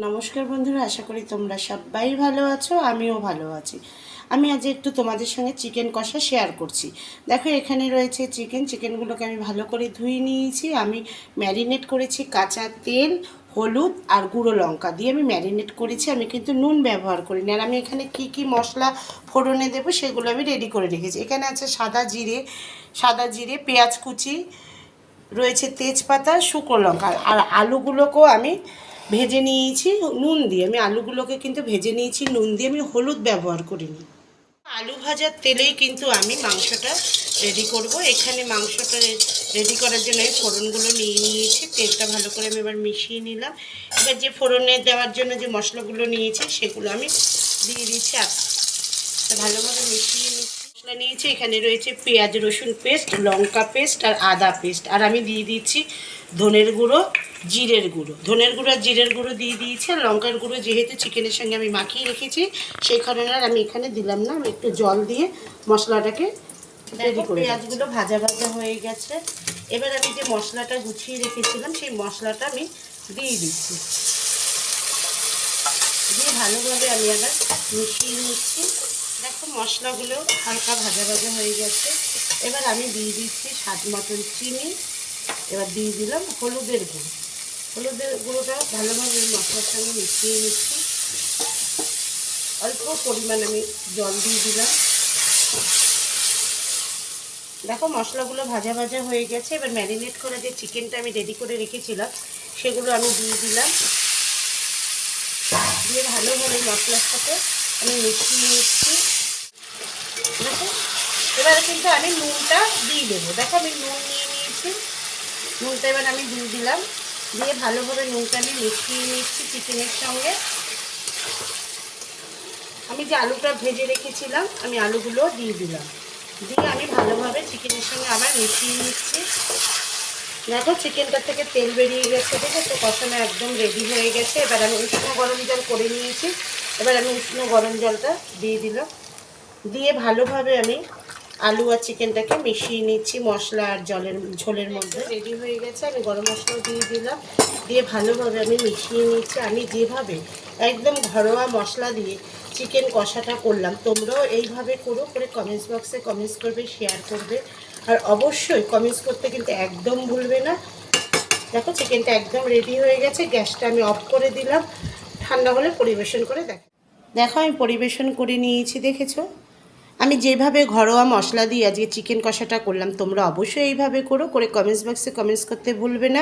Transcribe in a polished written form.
নমস্কার বন্ধুরা, আশা করি তোমরা সবাই ভালো আছো, আমিও ভালো আছি। আমি আজ একটু তোমাদের সঙ্গে চিকেন কষা শেয়ার করছি। দেখো, এখানে রয়েছে চিকেনগুলোকে আমি ভালো করে ধুয়ে নিয়েছি। আমি ম্যারিনেট করেছি কাঁচা তেল, হলুদ আর গুঁড়ো লঙ্কা দিয়ে আমি ম্যারিনেট করেছি। আমি কিন্তু নুন ব্যবহার করিনি। আর আমি এখানে কি মশলা ফোড়নে দেবো সেগুলো আমি রেডি করে রেখেছি। এখানে আছে সাদা জিরে, পেঁয়াজ কুচি, রয়েছে তেজপাতা, শুকনো লঙ্কা। আর আলুগুলোকেও আমি ভেজে নিয়েছি নুন দিয়ে। আমি আলুগুলোকে কিন্তু ভেজে নিয়েছি নুন দিয়ে, আমি হলুদ ব্যবহার করিনি। আলু ভাজার তেলেই কিন্তু আমি মাংসটা রেডি করব। এখানে মাংসটা রেডি করার জন্য আমি ফোড়নগুলো নিয়ে নিয়েছি। তেলটা ভালো করে আমি এবার মিশিয়ে নিলাম। এবার যে ফোড়নে দেওয়ার জন্য যে মশলাগুলো নিয়েছি সেগুলো আমি দিয়ে দিচ্ছি। ভালোভাবে মিশিয়ে নিচ্ছি। মশলা নিয়েছি, এখানে রয়েছে পেঁয়াজ রসুন পেস্ট, লঙ্কা পেস্ট আর আদা পেস্ট। আর আমি দিয়ে দিচ্ছি ধনের গুঁড়ো, জিরের গুঁড়ো। ধনের গুঁড়ো আর জিরের গুঁড়ো দিয়ে দিয়েছি। আর লঙ্কার গুঁড়ো যেহেতু চিকেনের সঙ্গে আমি মাখিয়ে রেখেছি সেই কারণে আর আমি এখানে দিলাম না। আমি একটু জল দিয়ে মশলাটাকে রেডি করে। পেঁয়াজগুলো ভাজা ভাজা হয়ে গেছে। এবার আমি যে মশলাটা গুছিয়ে রেখেছিলাম সেই মশলাটা আমি দিয়ে দিচ্ছি। দিয়ে ভালোভাবে আমি আবার মিশিয়ে নিচ্ছি। দেখো, মশলাগুলো হালকা ভাজা ভাজা হয়ে গেছে। এবার আমি দিয়ে দিচ্ছি স্বাদ মতন চিনি। এবার দিয়ে দিলাম হলুদের গুঁড়োটা ভালোভাবে মশলার সঙ্গে মিশিয়ে নিচ্ছি। অল্প পরিমাণ আমি জল দিয়ে দিলাম। দেখো, মশলাগুলো ভাজা ভাজা হয়ে গেছে। এবার ম্যারিনেট করে যে চিকেনটা আমি রেডি করে রেখেছিলাম সেগুলো আমি দিয়ে দিলাম। দিয়ে ভালোভাবে মশলার সাথে আমি মিশিয়ে নিচ্ছি। দেখো, এবারে কিন্তু আমি নুনটা দিয়ে দেবো। দেখো, আমি নুন নিয়ে নিয়েছি। নুনটা এবার আমি দিয়ে দিলাম। দিয়ে ভালোভাবে নুনটা আমি মিশিয়ে নিচ্ছি চিকেনের সঙ্গে। আমি যে আলুটা ভেজে রেখেছিলাম আমি আলুগুলো দিয়ে দিলাম। দিয়ে আমি ভালোভাবে চিকেনের সঙ্গে আবার মিশিয়ে নিচ্ছি। দেখো, চিকেনটা থেকে তেল বেরিয়ে গেছে। দেখেছো, কষানো একদম রেডি হয়ে গেছে। এবার আমি উষ্ণ গরম জল করে নিয়েছি। এবার আমি উষ্ণ গরম জলটা দিয়ে দিলাম। দিয়ে ভালোভাবে আমি আলু আর চিকেনটাকে মিশিয়ে নিচ্ছি মশলা আর ঝোলের মধ্যে। রেডি হয়ে গেছে। আমি গরম মশলা দিয়ে দিলাম। দিয়ে ভালোভাবে আমি মিশিয়ে নিচ্ছি। আমি যেভাবে একদম ঘরোয়া মশলা দিয়ে চিকেন কষাটা করলাম, তোমরাও এইভাবে করে কমেন্টস বক্সে কমেন্টস করবে, শেয়ার করবে। আর অবশ্যই কমেন্টস করতে কিন্তু একদম ভুলবে না। দেখো, চিকেনটা একদম রেডি হয়ে গেছে। গ্যাসটা আমি অফ করে দিলাম। ঠান্ডা হলে পরিবেশন করে দেখো আমি পরিবেশন করে নিয়েছি। দেখেছো, আমি যেভাবে ঘরোয়া মশলা দিয়ে আজকে চিকেন কষাটা করলাম, তোমরা অবশ্যই এইভাবে করে কমেন্টস বক্সে কমেন্টস করতে ভুলবে না।